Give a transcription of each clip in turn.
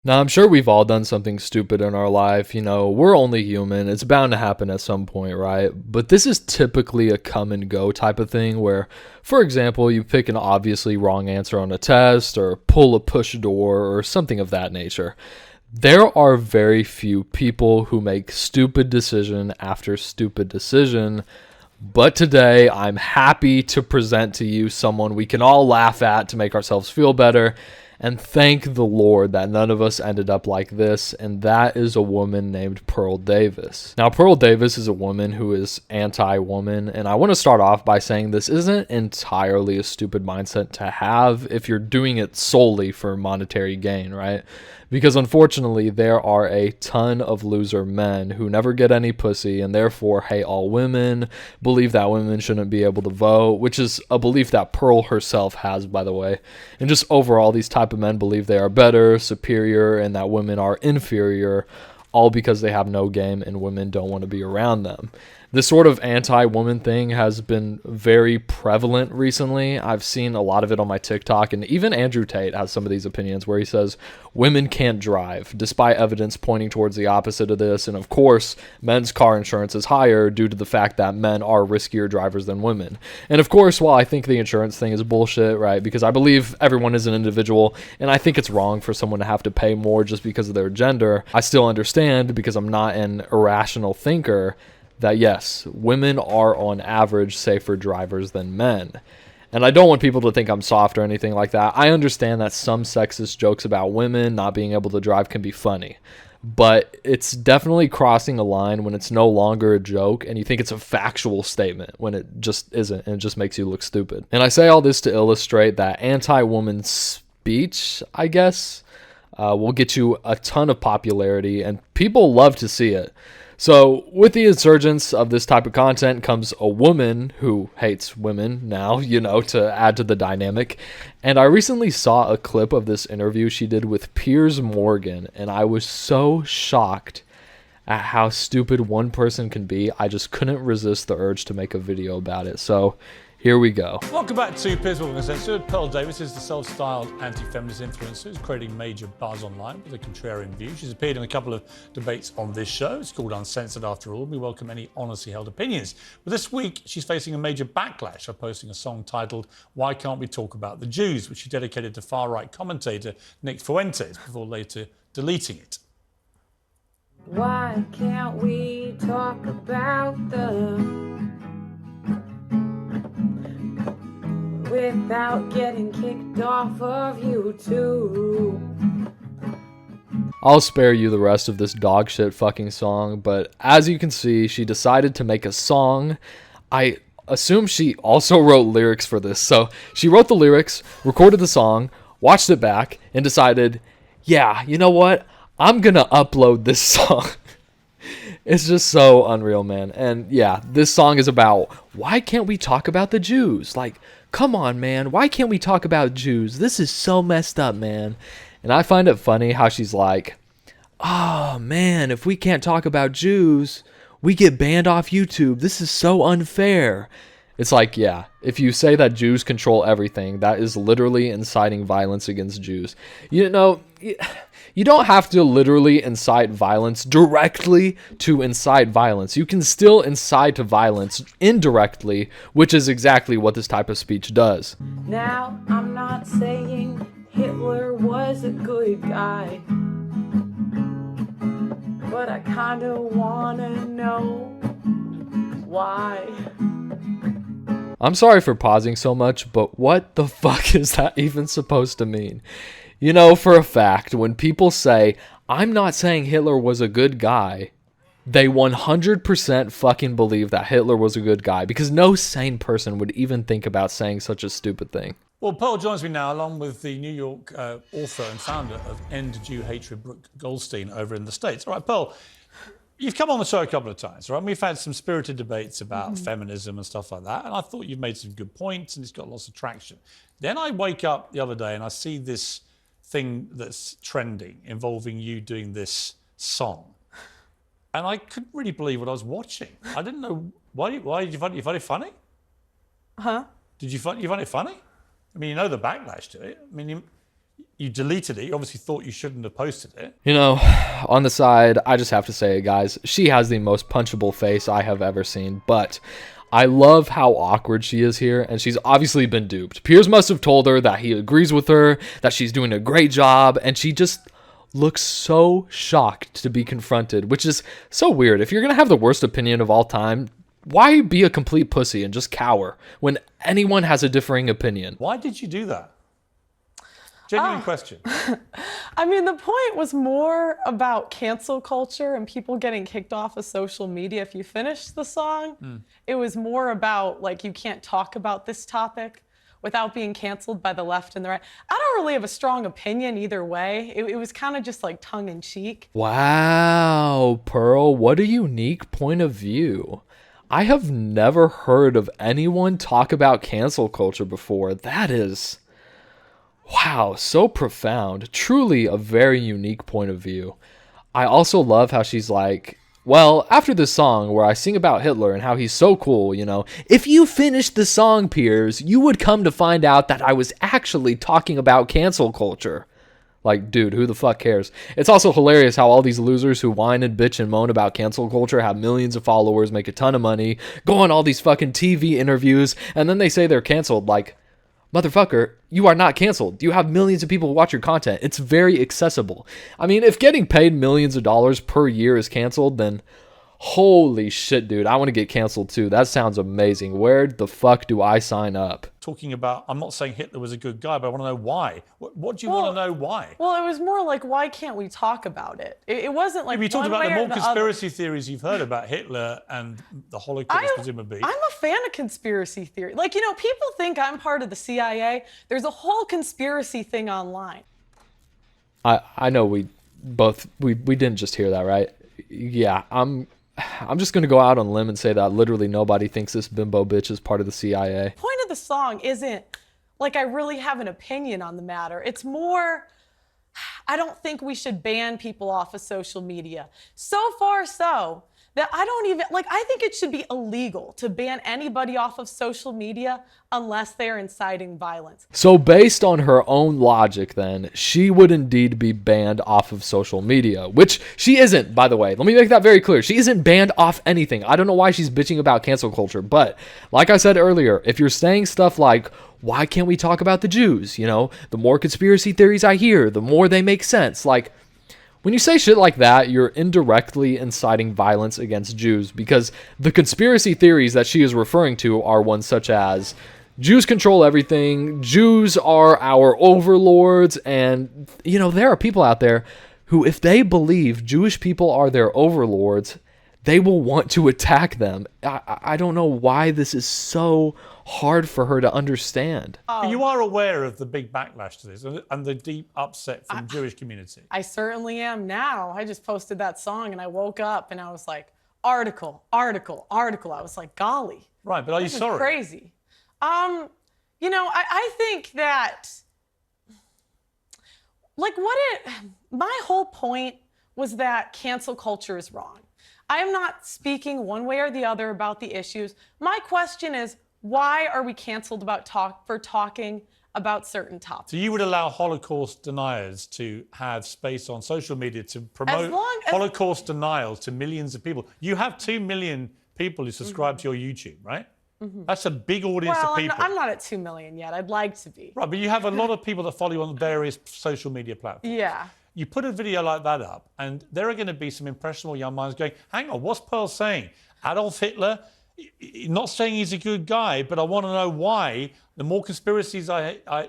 Now, I'm sure we've all done something stupid in our life. We're only human. It's bound to happen at some point, right? But this is typically a come and go type of thing where, for example, you pick an obviously wrong answer on a test or pull a push door or something of that nature. There are very few people who make stupid decision after stupid decision. But today, I'm happy to present to you someone we can all laugh at to make ourselves feel better. And thank the Lord that none of us ended up like this, and that is a woman named Pearl Davis. Now, Pearl Davis is a woman who is anti-woman, and I want to start off by saying this isn't entirely a stupid mindset to have if you're doing it solely for monetary gain, right? Because unfortunately, there are a ton of loser men who never get any pussy and therefore hate all women, believe that women shouldn't be able to vote, which is a belief that Pearl herself has, by the way. And just overall, these type of men believe they are better, superior, and that women are inferior, all because they have no game and women don't want to be around them. This sort of anti-woman thing has been very prevalent recently. I've seen a lot of it on my TikTok, and even Andrew Tate has some of these opinions where he says women can't drive, despite evidence pointing towards the opposite of this. And of course, men's car insurance is higher due to the fact that men are riskier drivers than women. And of course, while I think the insurance thing is bullshit, right, because I believe everyone is an individual, and I think it's wrong for someone to have to pay more just because of their gender, I still understand, because I'm not an irrational thinker, that yes, women are on average safer drivers than men. And I don't want people to think I'm soft or anything like that. I understand that some sexist jokes about women not being able to drive can be funny. But it's definitely crossing a line when it's no longer a joke and you think it's a factual statement when it just isn't, and it just makes you look stupid. And I say all this to illustrate that anti-woman speech, I guess, will get you a ton of popularity and people love to see it. So with the insurgence of this type of content comes a woman who hates women now, to add to the dynamic. And I recently saw a clip of this interview she did with Piers Morgan, and I was so shocked at how stupid one person can be. I just couldn't resist the urge to make a video about it. So here we go. Welcome back to Piers Morgan Uncensored. Pearl Davis is the self-styled anti-feminist influencer who's creating major buzz online with a contrarian view. She's appeared in a couple of debates on this show. It's called Uncensored after all. We welcome any honestly held opinions. But this week, she's facing a major backlash for posting a song titled Why Can't We Talk About the Jews, which she dedicated to far-right commentator Nick Fuentes before later deleting it. Why can't we talk about the without getting kicked off of YouTube? I'll spare you the rest of this dog shit fucking song, but as you can see, she decided to make a song. I assume she also wrote lyrics for this. So she wrote the lyrics, recorded the song, watched it back, and decided, yeah, you know what? I'm gonna upload this song. It's just so unreal, man. And yeah, this song is about, why can't we talk about the Jews? Like, come on, man. Why can't we talk about Jews? This is so messed up, man. And I find it funny how she's like, oh, man, if we can't talk about Jews, we get banned off YouTube. This is so unfair. It's like, yeah, if you say that Jews control everything, that is literally inciting violence against Jews. You don't have to literally incite violence directly to incite violence. You can still incite to violence indirectly, which is exactly what this type of speech does. Now, I'm not saying Hitler was a good guy, but I kinda wanna know why. I'm sorry for pausing so much, but what the fuck is that even supposed to mean? For a fact, when people say, I'm not saying Hitler was a good guy, they 100% fucking believe that Hitler was a good guy, because no sane person would even think about saying such a stupid thing. Well, Pearl joins me now, along with the New York author and founder of End Jew Hatred, Brooke Goldstein, over in the States. All right, Pearl, you've come on the show a couple of times, right? We've had some spirited debates about feminism and stuff like that, and I thought you've made some good points, and it's got lots of traction. Then I wake up the other day and I see this thing that's trending involving you doing this song, and I couldn't really believe what I was watching. I didn't know why did you find it funny? Did you find it funny? I mean, the backlash to it. I mean, You deleted it. You obviously thought you shouldn't have posted it. You know, on the side, I just have to say it, guys. She has the most punchable face I have ever seen, but I love how awkward she is here, and she's obviously been duped. Piers must have told her that he agrees with her, that she's doing a great job, and she just looks so shocked to be confronted, which is so weird. If you're going to have the worst opinion of all time, why be a complete pussy and just cower when anyone has a differing opinion? Why did you do that? Genuine question. I mean, the point was more about cancel culture and people getting kicked off of social media. If you finished the song, it was more about, like, you can't talk about this topic without being canceled by the left and the right. I don't really have a strong opinion either way. It was kind of just like tongue in cheek. Wow, Pearl, what a unique point of view. I have never heard of anyone talk about cancel culture before. That is... wow, so profound. Truly a very unique point of view. I also love how she's like, well, after this song where I sing about Hitler and how he's so cool, you know, if you finished the song, Piers, you would come to find out that I was actually talking about cancel culture. Like, dude, who the fuck cares? It's also hilarious how all these losers who whine and bitch and moan about cancel culture have millions of followers, make a ton of money, go on all these fucking TV interviews, and then they say they're canceled. Like, motherfucker, you are not canceled. You have millions of people who watch your content. It's very accessible. I mean, if getting paid millions of dollars per year is canceled, then holy shit, dude, I want to get canceled too. That sounds amazing. Where the fuck do I sign up? Talking about, I'm not saying Hitler was a good guy, but I want to know why. What do you want to know why? Well, it was more like, why can't we talk about it? It wasn't like You talked one about the way or more the conspiracy other. theories you've heard about Hitler and the Holocaust, presumably. I'm a fan of conspiracy theory. Like, you know, people think I'm part of the CIA. There's a whole conspiracy thing online. I know we didn't just hear that, right? Yeah, I'm just going to go out on a limb and say that literally nobody thinks this bimbo bitch is part of the CIA. The point of the song isn't like I really have an opinion on the matter. It's more, I don't think we should ban people off of social media. So far so that I don't even, like, I think it should be illegal to ban anybody off of social media unless they're inciting violence. So based on her own logic then, she would indeed be banned off of social media, which she isn't, by the way. Let me make that very clear. She isn't banned off anything. I don't know why she's bitching about cancel culture, but like I said earlier, if you're saying stuff like, why can't we talk about the Jews? You know, the more conspiracy theories I hear, the more they make sense. Like, when you say shit like that, you're indirectly inciting violence against Jews, because the conspiracy theories that she is referring to are ones such as Jews control everything, Jews are our overlords, and, you know, there are people out there who, if they believe Jewish people are their overlords, they will want to attack them. I don't know why this is so hard for her to understand. You are aware of the big backlash to this and the deep upset from the Jewish community. I certainly am now. I just posted that song and I woke up and I was like, article. I was like, golly. Right, but are you This is sorry? crazy. You know, I think that, like, my whole point was that cancel culture is wrong. I am not speaking one way or the other about the issues. My question is, why are we canceled for talking about certain topics? So you would allow Holocaust deniers to have space on social media to promote Holocaust denials to millions of people? You have 2 million people who subscribe to your YouTube, right? That's a big audience Well, of people. I'm not at 2 million yet. I'd like to be. Right, but you have a lot of people that follow you on various social media platforms. Yeah. You put a video like that up, and there are going to be some impressionable young minds going, hang on, what's Pearl saying? Adolf Hitler? Not saying he's a good guy, but I want to know why. The more conspiracies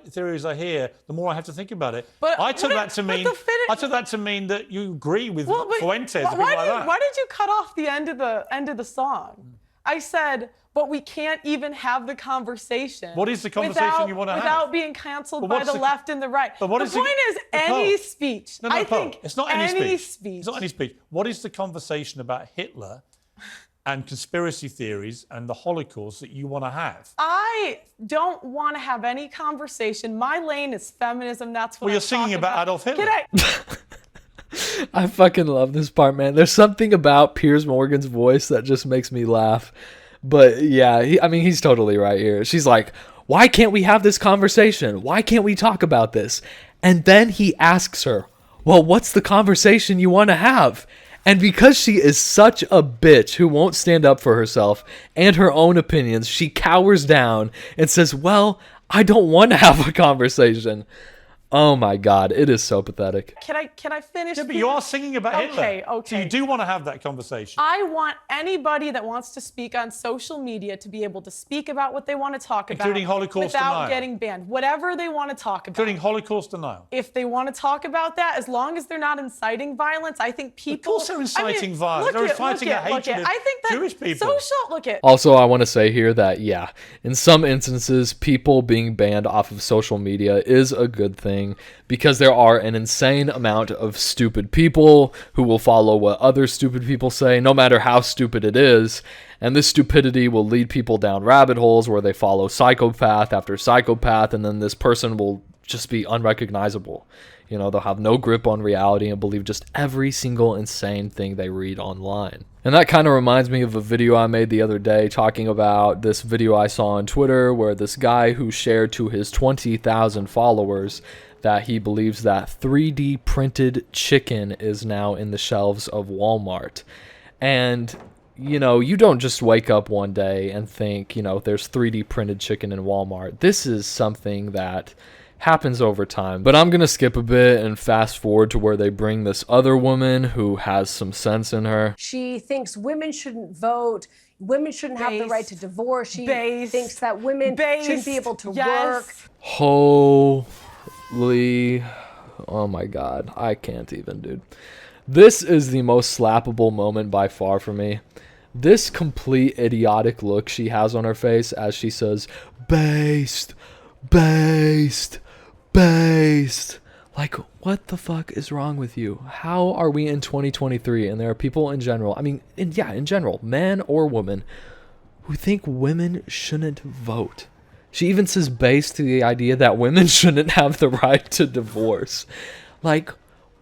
theories I hear, the more I have to think about it. But I took that to mean that you agree with Fuentes and people like that. Why did you cut off the end of the song? I said, but we can't even have the conversation. What is the conversation you want to have? Without being canceled by the left and the right. But what the is point is any Pearl, speech. No, I Pearl, think it's not any speech. It's not any speech. What is the conversation about Hitler and conspiracy theories and the Holocaust that you want to have? I don't want to have any conversation. My lane is feminism. That's what Well, you're singing about Adolf Hitler. I fucking love this part, man. There's something about Piers Morgan's voice that just makes me laugh. But yeah, he's totally right here. She's like, Why can't we have this conversation? Why can't we talk about this? And then he asks her, well, what's the conversation you want to have? And because she is such a bitch who won't stand up for herself and her own opinions, she cowers down and says, well, I don't want to have a conversation. Oh my God, it is so pathetic. Can I finish? Yeah, but you are singing about Hitler. So Okay. you do want to have that conversation. I want anybody that wants to speak on social media to be able to speak about what they want to talk about. Including Holocaust without denial. getting banned. Whatever they want to talk about. Including Holocaust denial. If they want to talk about that, as long as they're not inciting violence, I think people. Of course they're inciting violence. look They're at- inciting look a at- look hatred at- of I think that Jewish people. Look at. Also, I want to say here that, yeah, in some instances, people being banned off of social media is a good thing because there are an insane amount of stupid people who will follow what other stupid people say, no matter how stupid it is. And this stupidity will lead people down rabbit holes where they follow psychopath after psychopath, and then this person will just be unrecognizable. You know, they'll have no grip on reality and believe just every single insane thing they read online. And that kind of reminds me of a video I made the other day talking about this video I saw on Twitter where this guy who shared to his 20,000 followers that he believes that 3D printed chicken is now in the shelves of Walmart. And, you know, you don't just wake up one day and think, you know, there's 3D printed chicken in Walmart. This is something that happens over time. But I'm going to skip a bit and fast forward to where they bring this other woman who has some sense in her. She thinks women shouldn't vote. Women shouldn't have the right to divorce. She thinks that women shouldn't be able to work. Holy, oh my God, I can't even, dude. This is the most slappable moment by far for me. This complete idiotic look she has on her face as she says, based, based, based. Like, what the fuck is wrong with you? How are we in 2023 and there are people in general, I mean, in general, man or woman, who think women shouldn't vote? She even says based to the idea that women shouldn't have the right to divorce. Like,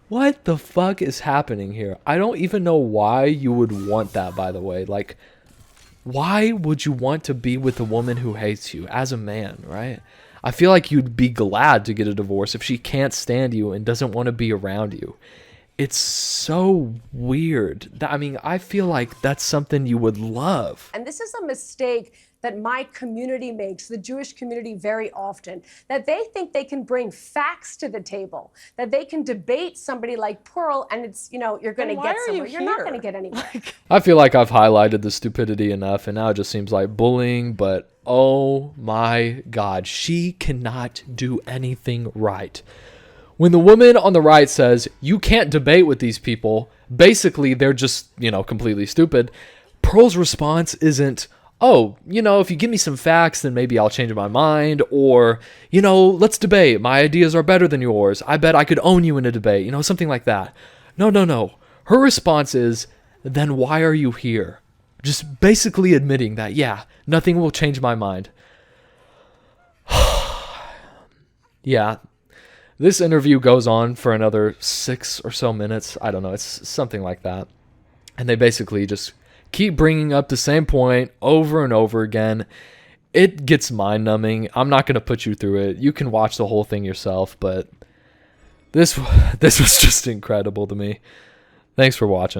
what the fuck is happening here? I don't even know why you would want that, by the way. Like, why would you want to be with a woman who hates you as a man, right? I feel like you'd be glad to get a divorce if she can't stand you and doesn't want to be around you. It's so weird. I mean, I feel like that's something you would love. And this is a mistake that my community makes, the Jewish community, very often, that they think they can bring facts to the table, that they can debate somebody like Pearl, and it's, you know, you're going to get somewhere. You're not going to get anywhere. I feel like I've highlighted the stupidity enough, and now it just seems like bullying, but oh my God, she cannot do anything right. When the woman on the right says, you can't debate with these people, basically they're just, you know, completely stupid, Pearl's response isn't, oh, you know, if you give me some facts, then maybe I'll change my mind. Or, you know, let's debate. My ideas are better than yours. I bet I could own you in a debate. You know, something like that. No. Her response is, then why are you here? Just basically admitting that, yeah, nothing will change my mind. Yeah. This interview goes on for another 6 or so minutes. I don't know. It's something like that. And they basically just keep bringing up the same point over and over again. It gets mind-numbing. I'm not going to put you through it. You can watch the whole thing yourself, but this was just incredible to me. Thanks for watching.